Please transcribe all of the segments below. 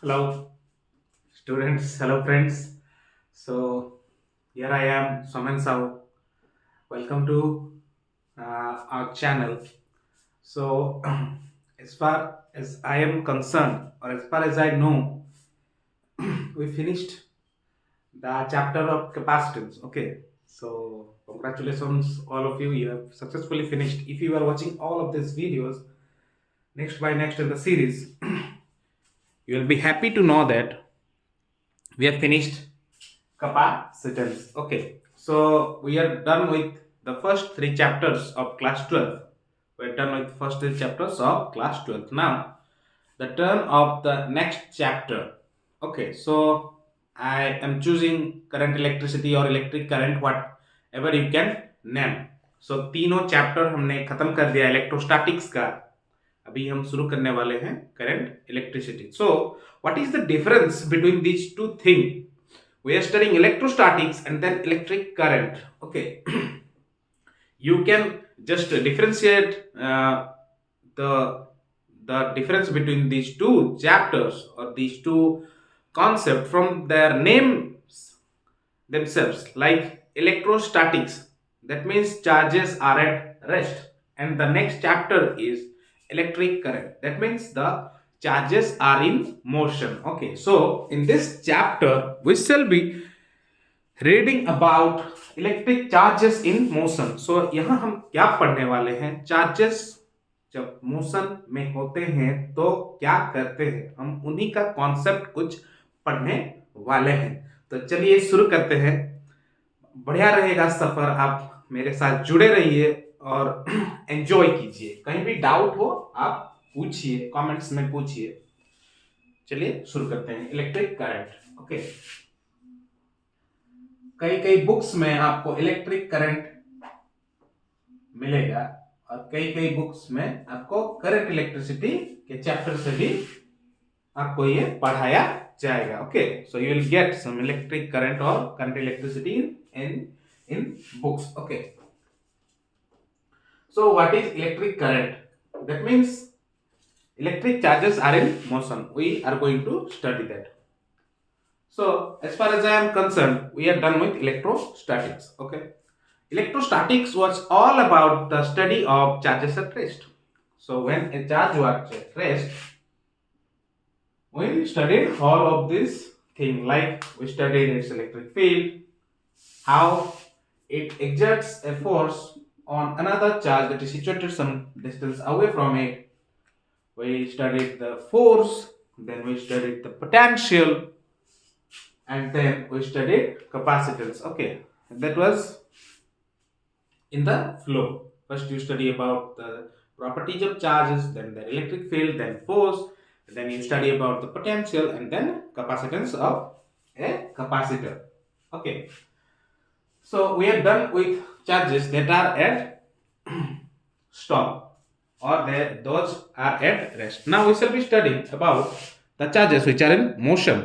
Hello, students. Hello, friends. So, here I am, Somen Sao. Welcome to our channel. So, as far as I am concerned, or as far as I know, we finished the chapter of capacitance. Okay. So, congratulations, all of you. You have successfully finished. If you are watching all of these videos, next by next in the series, you will be happy to know that we have finished capacitance. Okay, so we are done with the first three chapters of class 12. We're done with first three chapters of class 12. Now, the turn of the next chapter. Okay, so I am choosing current electricity or electric current, whatever you can name. So तीनों chapter हमने खत्म कर दिया electrostatics का. अभी हम शुरू करने वाले हैं current electricity. So what is the difference between these two thing? We are studying electrostatics and then electric current. Okay. You can just differentiate the the difference between these two chapters or these two concepts from their names themselves. Like electrostatics, that means charges are at rest, and the next chapter is electric current, that means the charges are in motion. Okay, so in this chapter we shall be reading about electric charges in motion. So यहाँ हम क्या पढ़ने वाले हैं? Charges जब motion में होते हैं तो क्या करते हैं, हम उन्हीं का कॉन्सेप्ट कुछ पढ़ने वाले हैं. तो चलिए शुरू करते हैं. बढ़िया रहेगा सफर, आप मेरे साथ जुड़े रहिए और एंजॉय कीजिए. कहीं भी डाउट हो आप पूछिए, कमेंट्स में पूछिए. चलिए शुरू करते हैं. Electric current. ओके, कई कई बुक्स में आपको इलेक्ट्रिक करंट मिलेगा और कई कई बुक्स में आपको करंट इलेक्ट्रिसिटी के चैप्टर से भी आपको ये पढ़ाया जाएगा. Okay, so you will get some electric current और current electricity in in books. Okay, so what is electric current? That means electric charges are in motion. We are going to study that. So as far as I am concerned, we are done with electrostatics. Okay, electrostatics was all about the study of charges at rest. So when a charge was at rest, we studied all of this thing. Like we studied its electric field, how it exerts a force on another charge that is situated some distance away from it. We studied the force, then we studied the potential, and then we studied capacitance. Okay, that was in the flow. First you study about the properties of charges, then the electric field, then force, then you study about the potential, and then capacitance of a capacitor. Okay, so we are done with charges that are at stop, or those are at rest. Now we shall be studying about the charges which are in motion.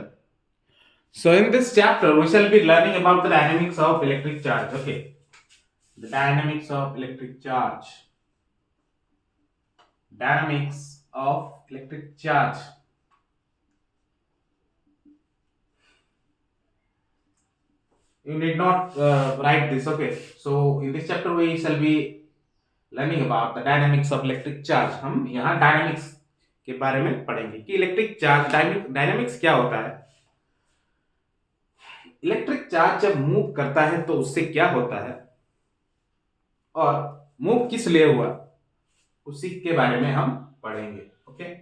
So in this chapter we shall be learning about the dynamics of electric charge. Okay, the dynamics of electric charge. Dynamics of electric charge. You need not write this. Okay, so in this chapter we shall be learning about the dynamics of electric charge. हम यहाँ dynamics के बारे में पढ़ेंगे कि electric charge dynamics क्या होता है. इलेक्ट्रिक चार्ज जब मूव करता है तो उससे क्या होता है और मूव किस लिए हुआ, उसी के बारे में हम पढ़ेंगे. ओके,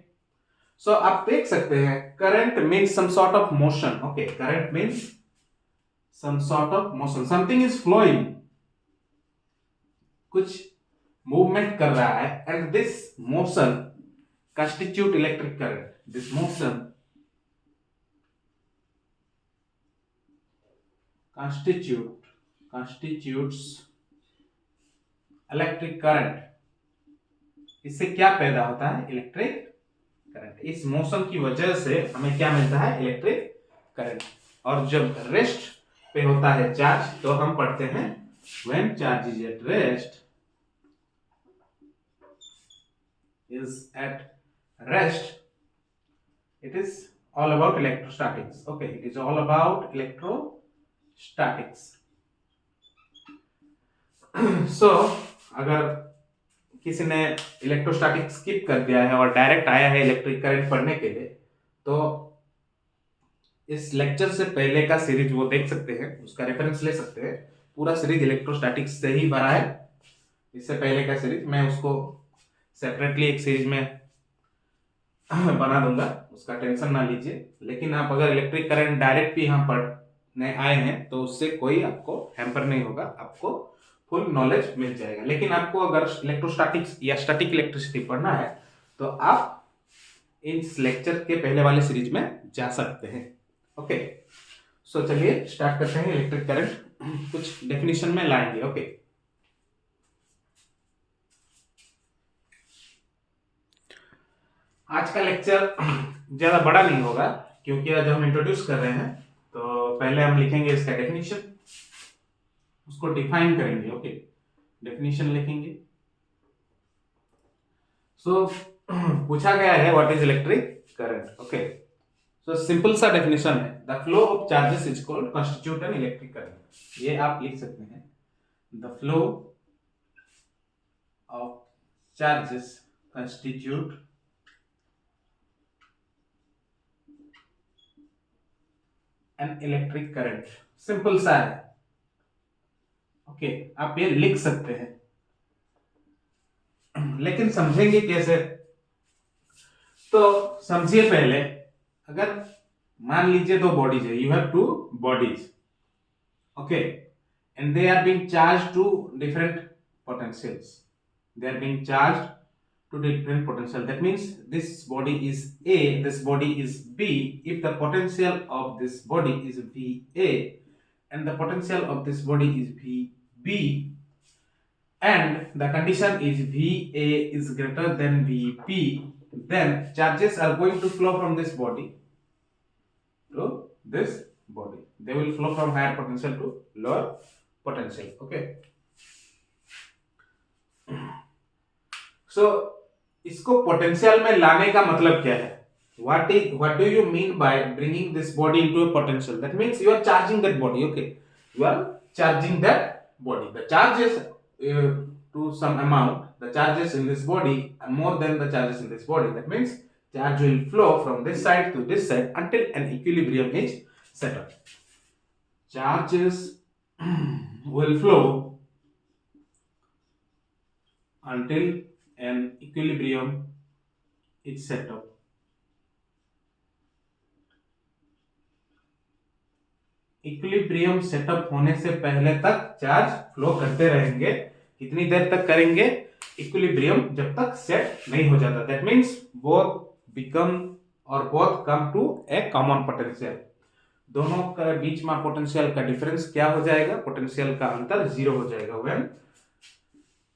सो आप देख सकते हैं current means some sort of motion. Okay, current means some sort of motion. Something is flowing, कुछ मूवमेंट कर रहा है, and this motion constitute electric current. This motion constitutes electric current. इससे क्या पैदा होता है? Electric current. इस मोशन की वजह से हमें क्या मिलता है? Electric current. और जब रेस्ट पे होता है चार्ज तो हम पढ़ते हैं when charge is at rest, it is all about electrostatics. Okay, it is all about electrostatics. So अगर किसी ने इलेक्ट्रोस्टैटिक स्किप कर दिया है और डायरेक्ट आया है इलेक्ट्रिक करंट पढ़ने के लिए, तो इस लेक्चर से पहले का सीरीज वो देख सकते हैं, उसका रेफरेंस ले सकते हैं। पूरा सीरीज इलेक्ट्रोस्टैटिक्स से ही भरा है। इससे पहले का सीरीज मैं उसको सेपरेटली एक सीरीज में बना दूंगा, उसका टेंशन ना लीजिए। लेकिन आप अगर इलेक्ट्रिक करंट डायरेक्ट भी यहाँ पढ़ने आए हैं तो उससे कोई आपको हैम्पर नहीं होगा, आपको फुल नॉलेज मिल जाएगा। लेकिन आपको अगर इलेक्ट्रोस्टैटिक्स या स्टैटिक इलेक्ट्रिसिटी पढ़ना है तो आप इस लेक्चर के पहले वाले सीरीज में जा सकते हैं। ओके, सो चलिए स्टार्ट करते हैं। इलेक्ट्रिक करंट कुछ डेफिनेशन में लाएंगे। ओके, आज का लेक्चर ज्यादा बड़ा नहीं होगा क्योंकि आज हम इंट्रोड्यूस कर रहे हैं, तो पहले हम लिखेंगे इसका डेफिनेशन, उसको डिफाइन करेंगे। ओके, डेफिनेशन लिखेंगे। सो पूछा गया है what is electric current. Okay, so simple सा डेफिनेशन है, the flow of charges is called constitute an electric current. ये आप लिख सकते हैं, the flow of charges constitute an electric current. Simple सा है। ओके, आप ये लिख सकते हैं, लेकिन समझेंगे कैसे? तो समझिए पहले, अगर मान लीजिए दो बॉडीज है, you have two bodies, okay, and they are being charged to different potentials, they are being charged to different potential. That means this body is A, this body is B. If the potential of this body is VA and the potential of this body is VB and the condition is VA is greater than VB, then charges are going to flow from this body to this body. They will flow from higher potential to lower potential. Okay. So, इसको potential में लाने का मतलब क्या है? What do you mean by bringing this body into a potential? That means you are charging that body. Okay, you are charging that body. The charges to some amount. The charges in this body are more than the charges in this body. That means charge will flow from this side to this side until an equilibrium is set up. Charges will flow until an equilibrium is set up. Equilibrium setup होने से पहले तक charge flow करते रहेंगे। कितनी देर तक करेंगे? Equilibrium जब तक सेट नहीं हो जाता। दैट मींस बोथ बिकम और both come to a common potential. दोनों के बीच में पोटेंशियल का डिफरेंस क्या हो जाएगा? पोटेंशियल का अंतर जीरो हो जाएगा। When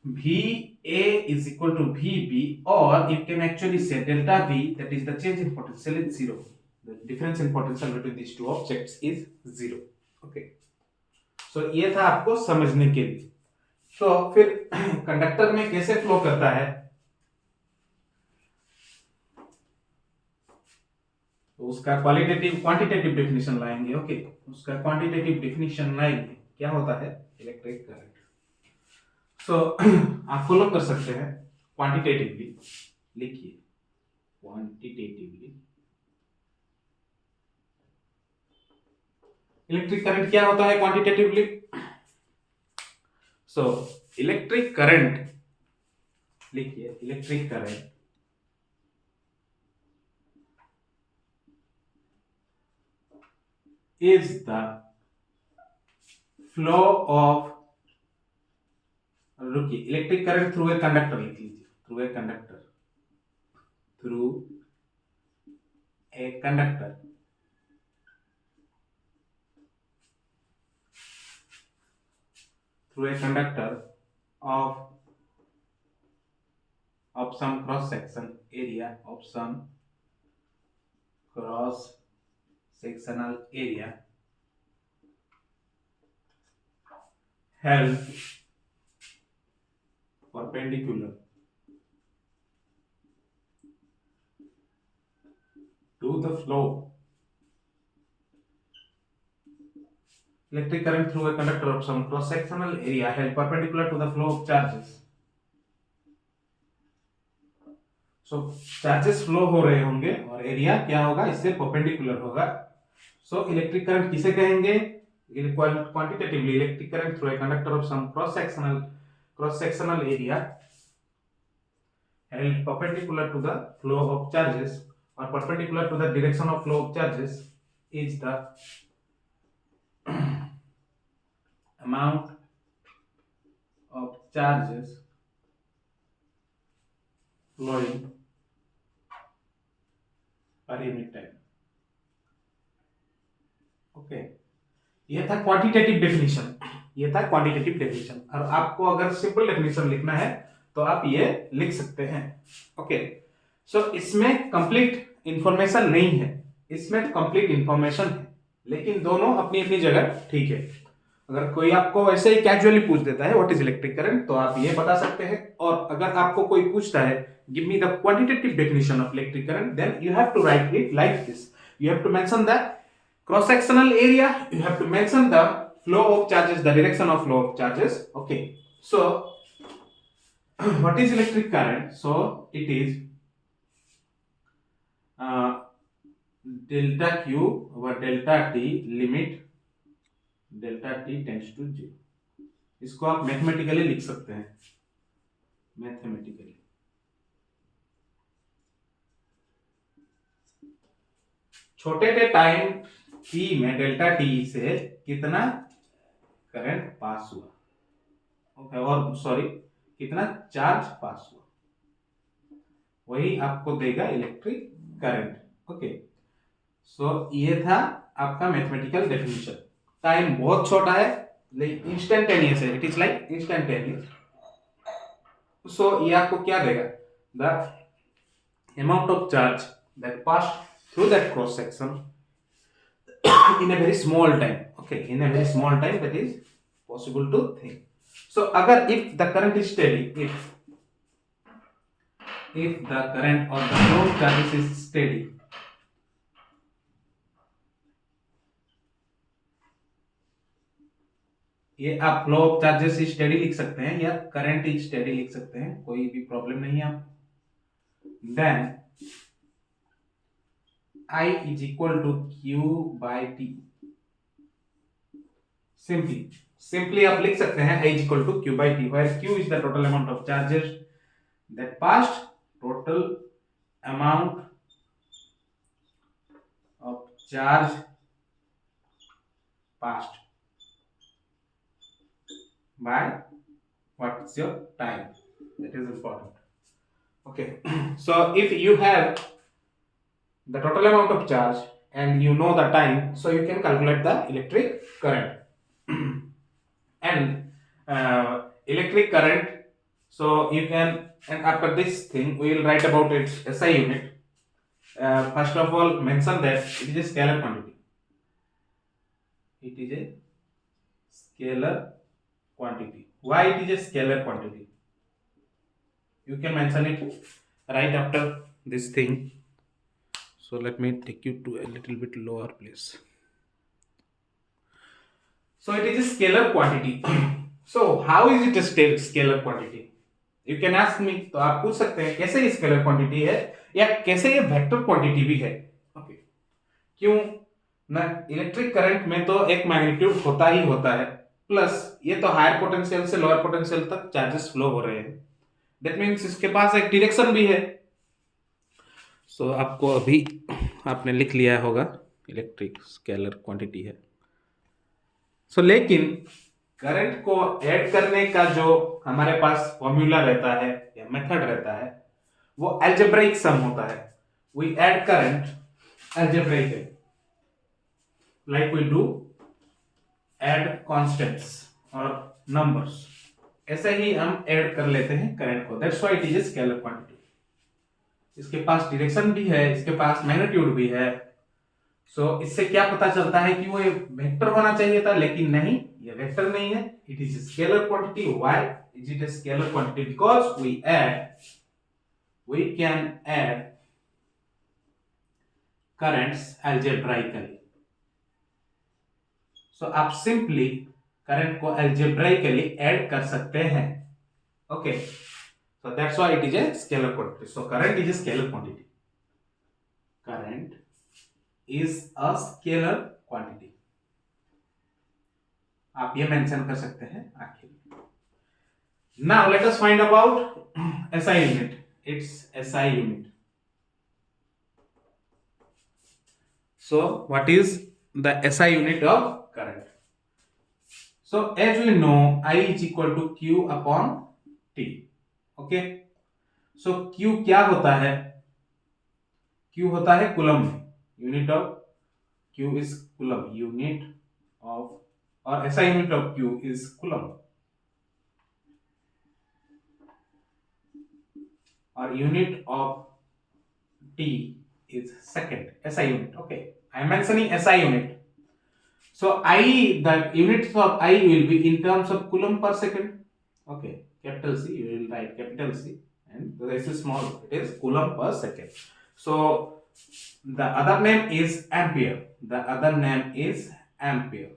VA is equal to VB, or you can actually say delta V, that is the change in potential, is zero. The difference in potential between these two objects is zero. Okay. So ये था आपको समझने के लिए। तो फिर conductor में कैसे फ्लो करता है? तो उसका क्वालिटेटिव क्वांटिटेटिव डेफिनेशन लाएंगे। ओके, उसका क्वांटिटेटिव डेफिनेशन लाएंगे। क्या होता है इलेक्ट्रिक करंट? सो आप फॉलो कर सकते हैं क्वांटिटेटिवली। लिखिए क्वांटिटेटिवली इलेक्ट्रिक करंट क्या होता है क्वांटिटेटिवली। सो इलेक्ट्रिक करंट, लिखिए electric current is the flow of, रुकिए, electric current through a conductor लिख लीजिए, through a conductor, through a conductor through a conductor of some cross section area, of some cross sectional area held perpendicular to the flow electric current through a conductor of some cross sectional area held perpendicular to the flow of charges. So charges flow हो रहे होंगे और area क्या होगा, इससे perpendicular होगा. सो electric current किसे कहेंगे? Quantitatively electric current through a conductor of some cross sectional area held perpendicular to the flow of charges or perpendicular to the direction of flow of charges is the amount of charges flowing per unit time. Okay, ये था quantitative definition. और आपको अगर simple definition लिखना है तो आप ये लिख सकते हैं. ओके, सो इसमें कंप्लीट इंफॉर्मेशन नहीं है, इसमें कंप्लीट इंफॉर्मेशन है, लेकिन दोनों अपनी अपनी जगह ठीक है. अगर कोई आपको ऐसे ही कैजुअली पूछ देता है व्हाट इज इलेक्ट्रिक करंट, तो आप ये बता सकते हैं. और अगर आपको कोई पूछता है give me the quantitative definition of electric current, then you have to write it like this. You have to mention the cross sectional area, you have to mention the flow of charges, the direction of flow of charges. Okay, so what is electric current? So it is delta q over delta t limit delta t tends to 0. इसको आप mathematically लिख सकते हैं, mathematically. छोटे के time t में delta t से कितना करंट पास हुआ, ओके, और सॉरी कितना चार्ज पास हुआ, वही आपको देगा इलेक्ट्रिक करंट. ओके, सो ये था आपका मैथमेटिकल डेफिनेशन. टाइम बहुत छोटा है लेकिन इंस्टेंटेनियस है, इट इज लाइक इंस्टेंटेनियस. सो ये आपको क्या देगा? The amount of charge that pass through that cross section in a very small time. Okay, in a very small time, that is possible to think. So agar if the current is steady, if the current or the flow of charges is steady, ये आप flow of charges is steady लिख सकते हैं या current is steady लिख सकते हैं, कोई भी प्रॉब्लम नहीं है आपको. Then I is equal to Q by T. Simply आप लिख सकते हैं I is equal to Q by T, where Q is the total amount of charges that passed, total amount of charge passed by what is your time. That is important. Okay, so if you have the total amount of charge and you know the time, so you can calculate the electric current. And electric current, so you can, and after this thing we will write about its SI unit. First of all, mention that it is a scalar quantity. It is a scalar quantity. Why it is a scalar quantity? You can mention it right after this thing. So let me take you to a little bit lower place. So it is a scalar quantity. So how is it a scalar quantity? You can ask me. तो आप पूछ सकते हैं कैसे ये scalar quantity है या कैसे ये वेक्टर क्वांटिटी भी है. ओके, क्यों ना, इलेक्ट्रिक करंट में तो एक मैग्नीट्यूड होता ही होता है, प्लस ये तो हायर पोटेंशियल से लोअर पोटेंशियल तक चार्जेस फ्लो हो रहे हैं. दैट मीन्स इसके पास एक डायरेक्शन भी है. सो आपको अभी आपने लिख लिया होगा इलेक्ट्रिक स्केलर क्वांटिटी है. सो लेकिन करंट को ऐड करने का जो हमारे पास फॉर्मूला रहता है या मेथड रहता है वो अलजेब्रिक सम होता है. We add current algebraically, like we do add constants और नंबर्स, ऐसे ही हम ऐड कर लेते हैं करंट को. That's why it is a scalar quantity. इसके पास डायरेक्शन भी है, इसके पास मैग्नीट्यूड भी है. सो इससे क्या पता चलता है कि वो ये वेक्टर होना चाहिए था, लेकिन नहीं, ये वेक्टर नहीं है. It is scalar quantity. Why is it a scalar quantity? Because we can add currents algebraically. So आप सिंपली करंट को algebraically ऐड कर सकते हैं. Okay, so that's why it is a scalar quantity. So current is a scalar quantity. Current is a scalar quantity. आप ये mention कर सकते हैं आखिर में. Now let us find about SI unit. It's SI unit. So what is the SI unit of current? So as we know, I is equal to Q upon T. Okay. So Q क्या होता है? Q होता है coulomb में. Unit of Q is coulomb. Unit of or SI unit of Q is coulomb. Or unit of T is second. SI unit. Okay. I am mentioning SI unit. So I, the units of I will be in terms of coulomb per second. Okay. Capital C, you will write capital C, and this is small. It is coulomb per second. So the other name is ampere. The other name is ampere.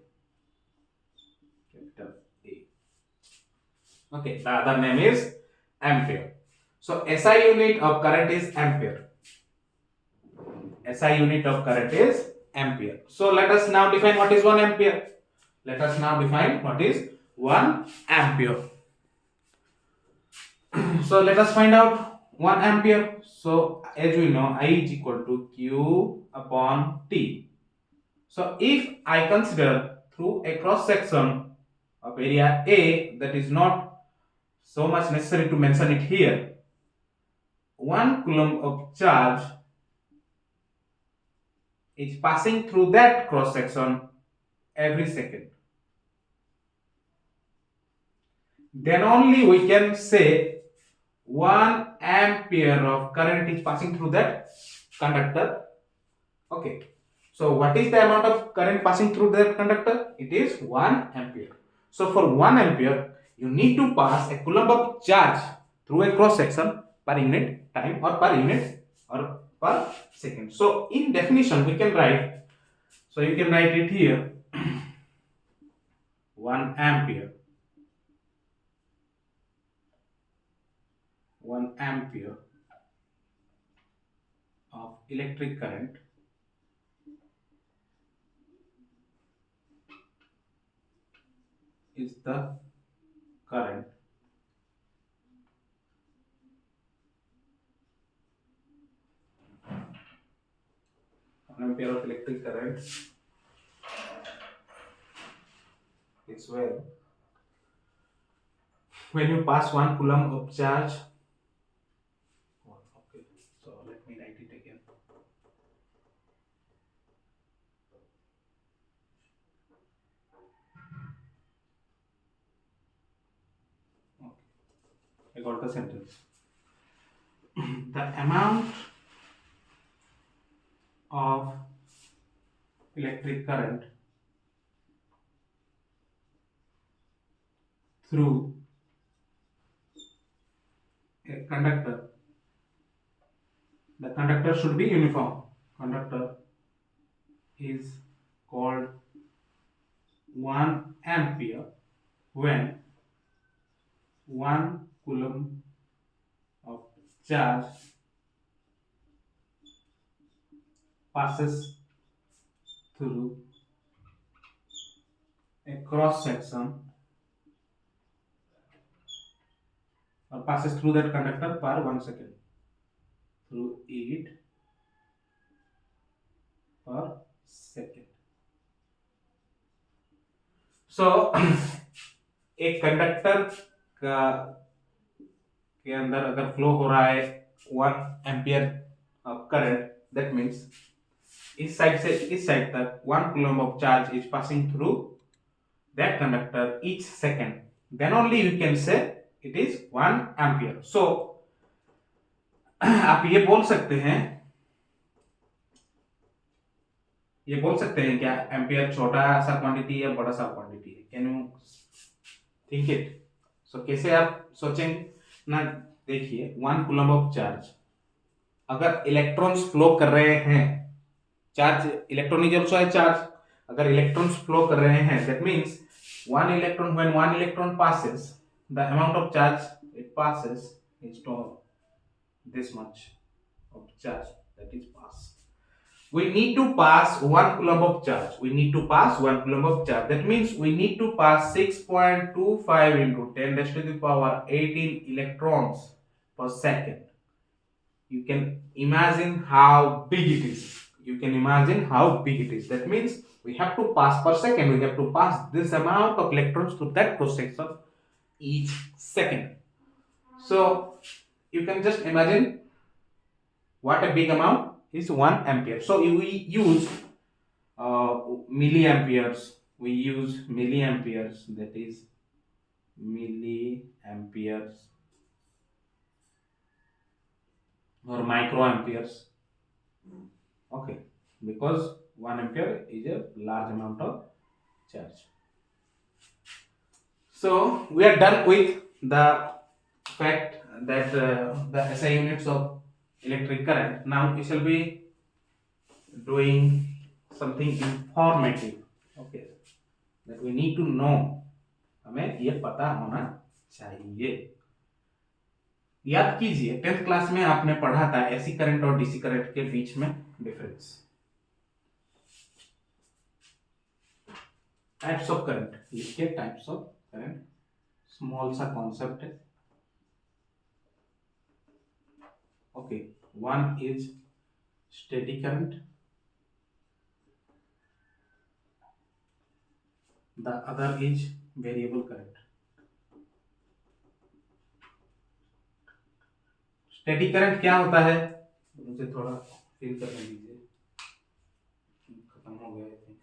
Capital A. Okay. The other name is ampere. So SI unit of current is ampere. SI unit of current is ampere. So let us now define what is 1 ampere. Let us now define what is 1 ampere. So let us find out 1 ampere. So as we know, I is equal to Q upon T. So if I consider through a cross section of area A, that is not so much necessary to mention it here, 1 coulomb of charge is passing through that cross section every second. Then only we can say 1 ampere of current is passing through that conductor. Okay. So what is the amount of current passing through that conductor? It is 1 ampere. So for 1 ampere, you need to pass a coulomb of charge through a cross section per unit time or per unit or per second. So in definition we can write, so you can write it here 1 ampere. 1 ampere of electric current is the current ampere of electric current is when you pass 1 coulomb of charge. Okay, so let me write it again. Okay, I got the sentence. The amount of electric current through a conductor, the conductor should be uniform. Conductor is called 1 ampere when 1 coulomb of charge passes through a cross section or passes through that conductor per 1 second, through it per second. So एक conductor का के अंदर अगर flow हो रहा है 1 ampere of current, that means इस side से इस साइड तक 1 coulomb of charge is passing through that conductor each second, then only you can say it is 1 ampere. So आप ये बोल सकते हैं क्या एम्पियर छोटा सा क्वांटिटी है बड़ा सा क्वांटिटी है? Can you think it? So कैसे आप सोचेंगे ना? देखिए 1 कूलम ऑफ चार्ज, अगर इलेक्ट्रॉन्स फ्लो कर रहे हैं, charge electron is also a charge, अगर इलेक्ट्रॉन्स फ्लो कर रहे हैं, that means one electron, when one electron passes, the amount of charge it passes is to this much of charge that is pass. We need to pass 1 coulomb of charge. We need to pass 1 coulomb of charge. That means we need to pass 6.25 into 10 raised to the power 18 electrons per second. You can imagine how big it is. You can imagine how big it is. That means we have to pass per second. We have to pass this amount of electrons through that cross section each second. So you can just imagine what a big amount is 1 ampere. So we use milliamperes. We use milliamperes, that is milliamperes or microamperes. Okay, because 1 ampere is a large amount of charge. So we are done with the fact that the SI units of electric current. Now we shall be doing something informative. Okay, that we need to know. हमें ये पता होना चाहिए. याद कीजिए 10th class में आपने पढ़ा था एसी करंट और डीसी करंट के बीच में डिफरेंस. टाइप्स ऑफ करंट लिखिए. टाइप्स ऑफ करंट स्मॉल सा कॉन्सेप्ट है. Okay, one is steady current, the other is variable current. Steady current क्या होता है, मुझे थोड़ा फिल करने दीजिए, खत्म हो गया आई थिंक.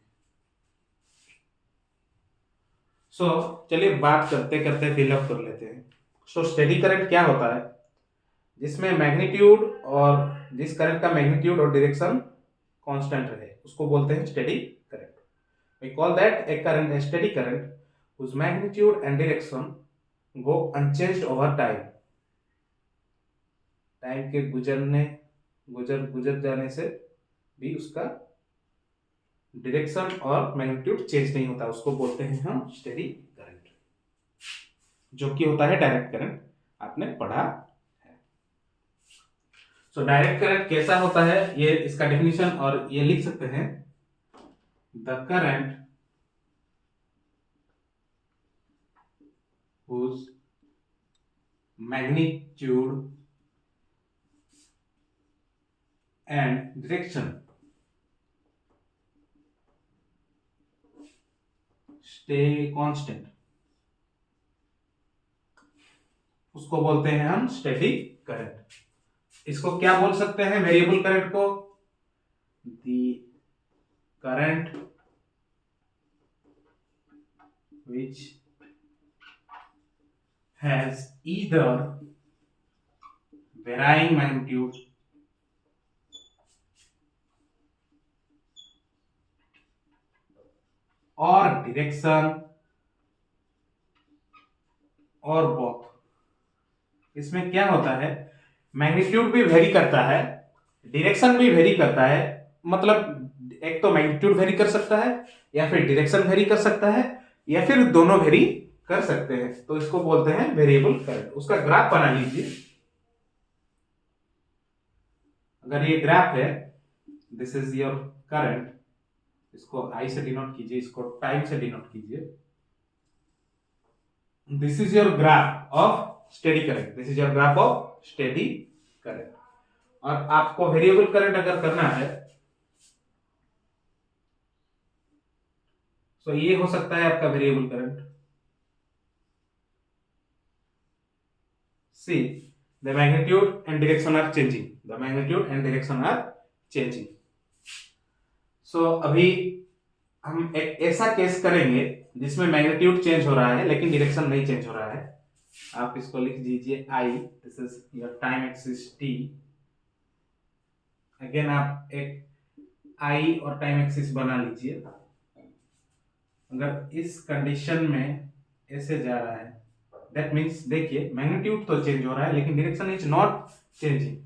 सो चलिए बात करते करते फिल अप कर लेते हैं. सो स्टेडी करंट क्या होता है, जिसमें मैग्नीट्यूड और जिस करंट का मैग्नीट्यूड और डायरेक्शन कांस्टेंट रहे उसको बोलते हैं steady current. We call that a current, a steady current, whose magnitude and direction go unchanged over time. Time के गुजर जाने से भी उसका डायरेक्शन और मैग्नीट्यूड चेंज नहीं होता, उसको बोलते हैं हम स्टेडी करंट, जो कि होता है डायरेक्ट करंट. आपने पढ़ा है. सो डायरेक्ट करंट कैसा होता है, ये इसका डेफिनेशन और ये लिख सकते हैं. The current whose magnitude and direction stay constant, उसको बोलते हैं हम स्टेडी करंट. इसको क्या बोल सकते हैं वेरिएबल करंट को, दी current which has either varying magnitude or direction or both. इसमें क्या होता है, मैग्नीट्यूड भी वेरी करता है, डायरेक्शन भी वेरी करता है. मतलब एक तो मैग्नीट्यूड वेरी कर सकता है, या फिर डायरेक्शन वेरी कर सकता है, या फिर दोनों वेरी कर सकते हैं, तो इसको बोलते हैं वेरिएबल करंट. उसका ग्राफ बना लीजिए. अगर ये ग्राफ है, दिस इज योर करंट, इसको आई से डिनोट कीजिए, इसको टाइम से डिनोट कीजिए. This is your graph of steady current, this is your graph of steady current. और आपको वेरिएबल करंट अगर करना है, तो ये हो सकता है आपका variable current. See the magnitude and direction are changing, the magnitude and direction are changing. So अभी हम एक ऐसा केस करेंगे जिसमें मैग्नीट्यूड चेंज हो रहा है लेकिन डायरेक्शन नहीं चेंज हो रहा है. आप इसको लिख दीजिए I, this is your time axis T. Again आप एक आई और टाइम एक्सिस बना लीजिए. अगर इस कंडीशन में ऐसे जा रहा है, दैट मीन्स देखिए मैग्नीट्यूड तो चेंज हो रहा है लेकिन direction is not changing.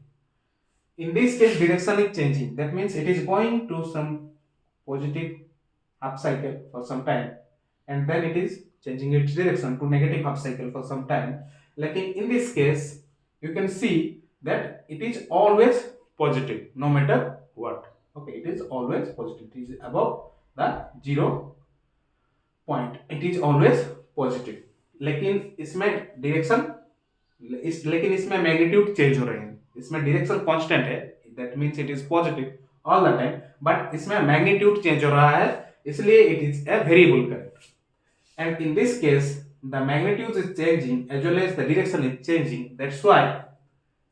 In this case direction is changing, that means it is going to some positive half cycle for some time, and then it is changing its direction to negative half cycle for some time. Like in this case, you can see that it is always positive no matter what. Okay, it is always positive. It is above the 0 point. It is always positive. लेकिन इसमें direction लेकिन इसमें magnitude change हो रहे हैं. इसमें direction constant है, that means it is positive all the time, but इसमें मैग्नीट्यूड चेंज हो रहा है, इसलिए it is a variable current. And in this case, the magnitude is changing as well as the direction is changing. That's why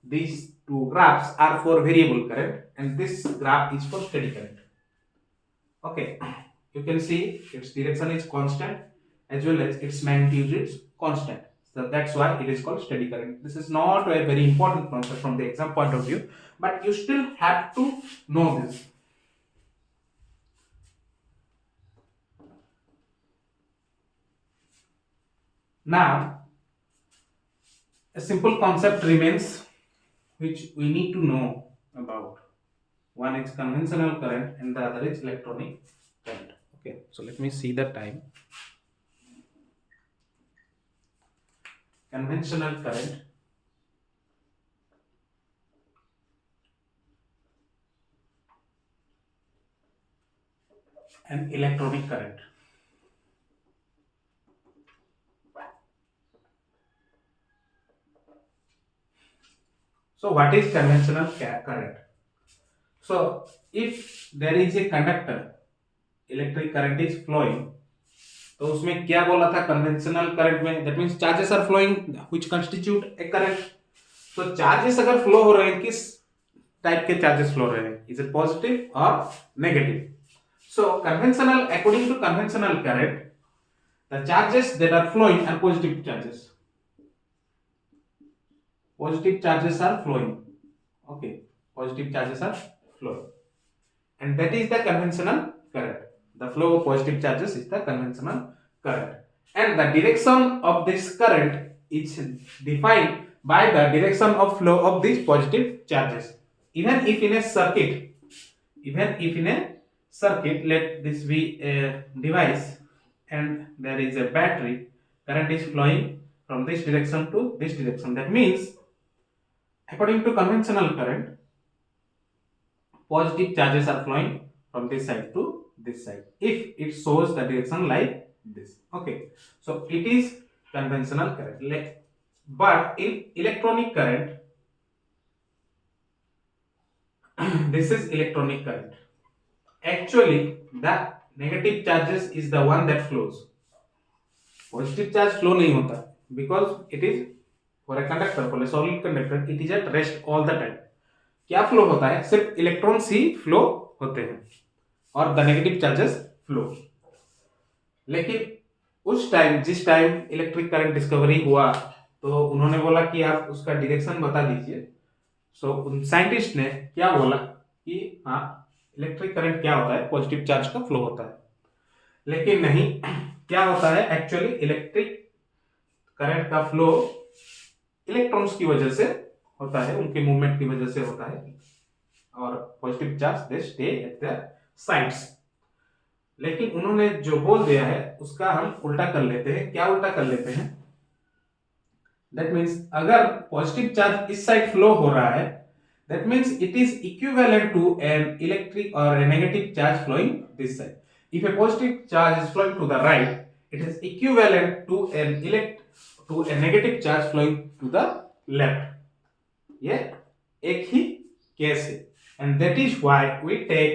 these two graphs are for variable current and this graph is for steady current. Okay, you can see its direction is constant as well as its magnitude is constant. So that's why it is called steady current. This is not a very important concept from the exam point of view, but you still have to know this. Now, a simple concept remains which we need to know about. One is conventional current and the other is electronic current. Okay, so let me see the time. Conventional current and electronic current. So what is conventional current? So if there is a conductor, electric current is flowing, तो उसमें क्या बोला था conventional current में, that means charges are flowing which constitute a current. तो charges अगर flow हो रहे हैं, किस टाइप के चार्जेस फ्लो हो रहे हैं, इज इट पॉजिटिव और negative. So conventional, according to conventional current, the charges that are flowing are positive charges. Positive charges are flowing. Okay, positive charges are flowing, and that is the conventional current. The flow of positive charges is the conventional current, and the direction of this current is defined by the direction of flow of these positive charges. Even if in a circuit, let this be a device and there is a battery, current is flowing from this direction to this direction. That means according to conventional current, positive charges are flowing from this side to this side if it shows the direction like this. Okay, so it is conventional current. But in electronic current, this is electronic current. Actually, the negative charges is the one that flows. Positive charge flow नहीं होता because it is for a conductor, for a solid conductor, it is at rest all the time. क्या flow होता है, सिर्फ electrons ही flow होते हैं और the negative charges flow. लेकिन उस टाइम, जिस टाइम इलेक्ट्रिक करंट डिस्कवरी हुआ, तो उन्होंने बोला कि आप उसका डायरेक्शन बता दीजिए. सो उन साइंटिस्ट ने क्या बोला कि हाँ, इलेक्ट्रिक करंट क्या होता है, पॉजिटिव चार्ज का फ्लो होता है. लेकिन नहीं, क्या होता है एक्चुअली, इलेक्ट्रिक करंट का फ्लो इलेक्ट्रॉन्स की वजह से होता है, उनके मूवमेंट की वजह से होता है, और positive charge they stay at the sides. लेकिन उन्होंने जो बोल दिया है उसका हम उल्टा कर लेते हैं. क्या उल्टा कर लेते हैं, दैट मींस अगर पॉजिटिव चार्ज इस साइड फ्लो हो रहा है, that means it is equivalent to an electric और a negative charge flowing this side. If a positive charge is flowing to the right, it is equivalent to a negative charge flowing to the left. ये एक ही case है, and that is why we take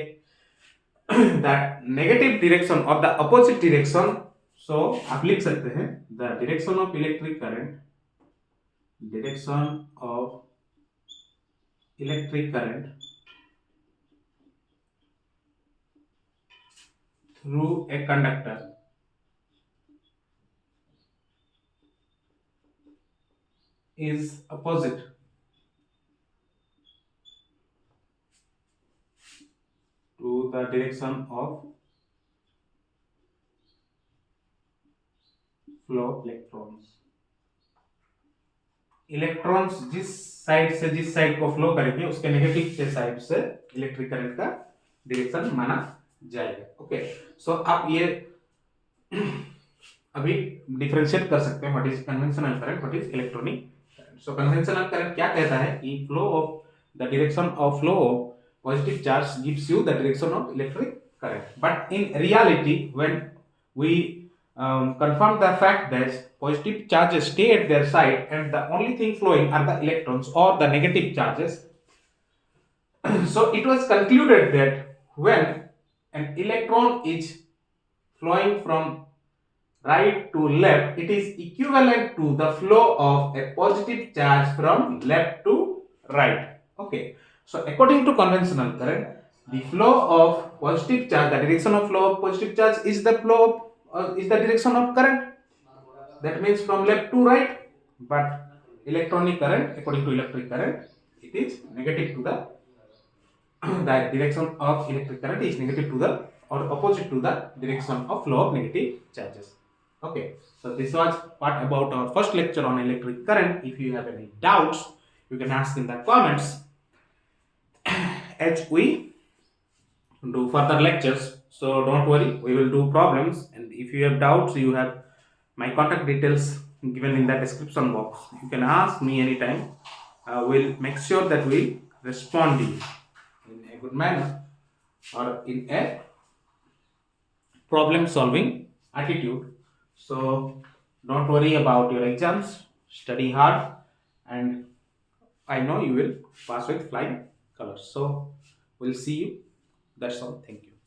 that negative direction or the opposite direction. So आप लिख सकते हैं the direction of electric current, through a conductor is opposite to the direction of flow of electrons. Electrons जिस side को flow करेंगे, उसके negative के side से इलेक्ट्रिक करंट का डायरेक्शन माना जाएगा। ओके, सो आप ये अभी डिफरेंशिएट कर सकते हैं what is conventional current, what is electronic current. So conventional current क्या कहता है कि flow of the direction of flow of positive charge gives you the direction of electric current, but in reality when we confirm the fact that positive charges stay at their side and the only thing flowing are the electrons or the negative charges. So it was concluded that when an electron is flowing from right to left, it is equivalent to the flow of a positive charge from left to right. Okay. So according to conventional current, the flow of positive charge, the direction of flow of positive charge is the flow of, is the direction of current. That means from left to right. But electronic current, according to electric current, it is negative to the the direction of electric current is negative to the or opposite to the direction of flow of negative charges. Okay, so this was part about our first lecture on electric current. If you have any doubts, you can ask in the comments as we do further lectures. So don't worry, we will do problems, and if you have doubts, you have my contact details given in the description box. You can ask me anytime. We'll make sure that we respond to you in a good manner or in a problem solving attitude. So don't worry about your exams, study hard, and I know you will pass with flying colors. So we'll see you. That's all. Thank you.